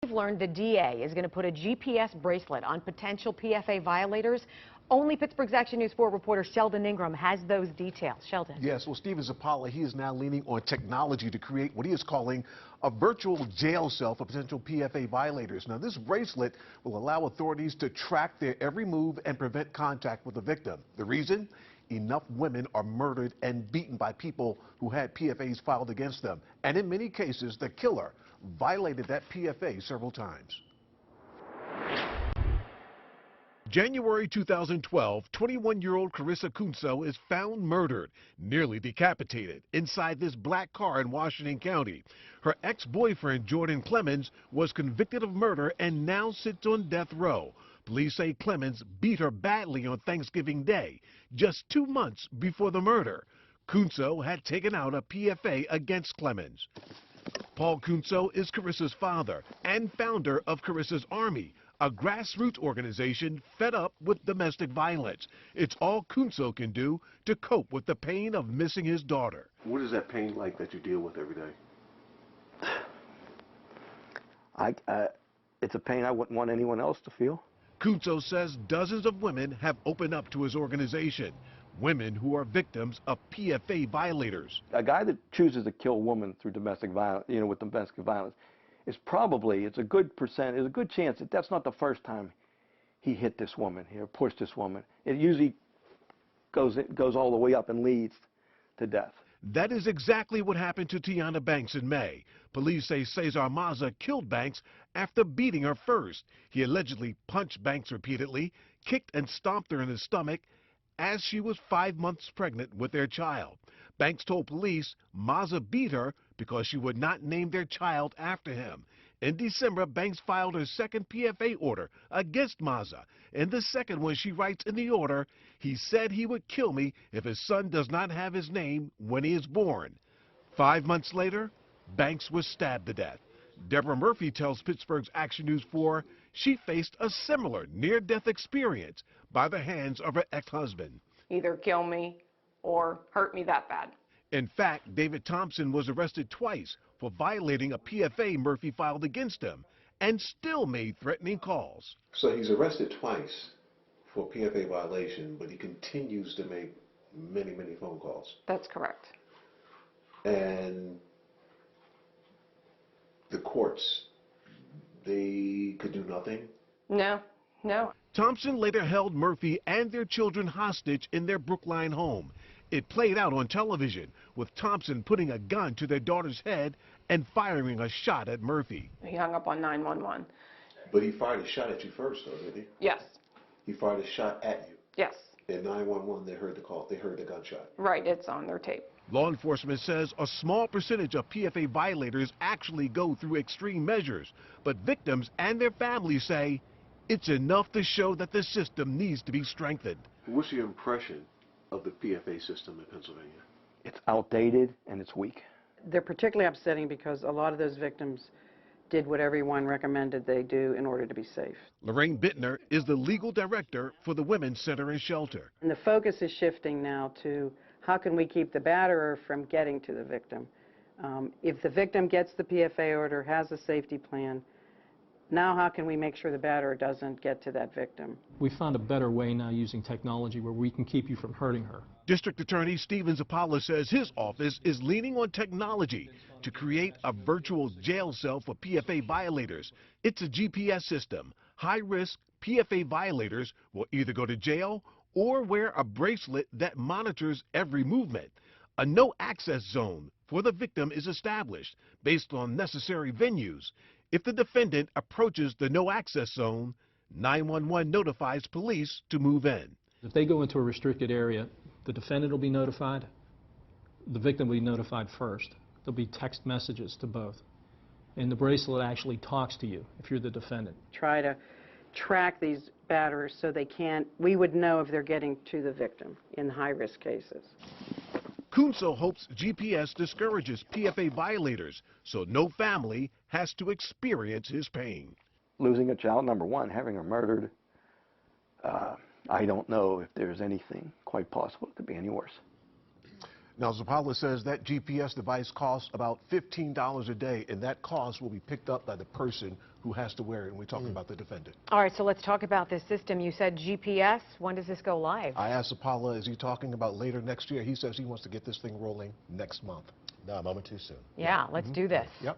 We've learned the DA is going to put a GPS bracelet on potential PFA violators. Only Pittsburgh's Action News 4 reporter Sheldon Ingram has those details. Sheldon. Yes, well, Stephen Zappala, he is now leaning on technology to create what he is calling a virtual jail cell for potential PFA violators. Now, this bracelet will allow authorities to track their every move and prevent contact with the victim. The reason? Enough women are murdered and beaten by people who had PFAs filed against them. And in many cases, the killer violated that PFA several times. January 2012, 21-year-old Carissa Kunso is found murdered, nearly decapitated, inside this black car in Washington County. Her ex-boyfriend, Jordan Clemens, was convicted of murder and now sits on death row. Police say Clemens beat her badly on Thanksgiving Day, just 2 months before the murder. Kunso had taken out a PFA against Clemens. Paul Kunso is Carissa's father and founder of Carissa's Army, a grassroots organization fed up with domestic violence. It's all Kunso can do to cope with the pain of missing his daughter. What is that pain like that you deal with every day? It's a pain I wouldn't want anyone else to feel. Kunso says dozens of women have opened up to his organization, women who are victims of PFA violators. A guy that chooses to kill a woman through domestic violence, with domestic violence, it's a good chance that that's not the first time he hit this woman or pushed this woman. It usually goes all the way up and leads to death. That is exactly what happened to Tiana Banks in May. Police say Cesar Maza killed Banks after beating her first. He allegedly punched Banks repeatedly, kicked and stomped her in the stomach as she was 5 months pregnant with their child. Banks told police Maza beat her because she would not name their child after him. In December, Banks filed her second PFA order against Maza. In the second one, she writes in the order, he said he would kill me if his son does not have his name when he is born. 5 months later, Banks was stabbed to death. Deborah Murphy tells Pittsburgh's Action News 4 she faced a similar near-death experience by the hands of her ex-husband. Either kill me or hurt me that bad. In fact, David Thompson was arrested twice for violating a PFA Murphy filed against him and still made threatening calls. So he's arrested twice for PFA violation, but he continues to make many phone calls. That's correct. And the courts, they could do nothing? No. Thompson later held Murphy and their children hostage in their Brookline home. It played out on television, with Thompson putting a gun to their daughter's head and firing a shot at Murphy. He hung up on 911. But he fired a shot at you first, though, didn't he? Yes. He fired a shot at you? Yes. And 911, they heard the call. They heard the gunshot. Right, it's on their tape. Law enforcement says a small percentage of PFA violators actually go through extreme measures, but victims and their families say it's enough to show that the system needs to be strengthened. What's your impression of the PFA system in Pennsylvania? It's outdated and it's weak. They're particularly upsetting because a lot of those victims did what everyone recommended they do in order to be safe. Lorraine Bittner is the legal director for the Women's Center and Shelter. And the focus is shifting now to how can we keep the batterer from getting to the victim. If the victim gets the PFA order, has a safety plan, now how can we make sure the batterer doesn't get to that victim? We found a better way now using technology where we can keep you from hurting her. District Attorney Stephen Zappala says his office is leaning on technology to create a virtual jail cell for PFA violators. It's a GPS system. High-risk PFA violators will either go to jail or wear a bracelet that monitors every movement. A no-access zone for the victim is established based on necessary venues. If the defendant approaches the no-access zone, 911 notifies police to move in. If they go into a restricted area, the defendant will be notified. The victim will be notified first. There'll be text messages to both. And the bracelet actually talks to you if you're the defendant. Try to track these batterers so we would know if they're getting to the victim in high-risk cases. Kunso hopes GPS discourages PFA violators so no family has to experience his pain. Losing a child, number one, having her murdered, I don't know if there's anything quite possible. It could be any worse. Now, Zapala says that GPS device costs about $15 a day, and that cost will be picked up by the person who has to wear it, and we're talking about the defendant. All right, so let's talk about this system. You said GPS. When does this go live? I asked Zapala, is he talking about later next year? He says he wants to get this thing rolling next month. No, a moment too soon. Yeah, let's do this. Yep.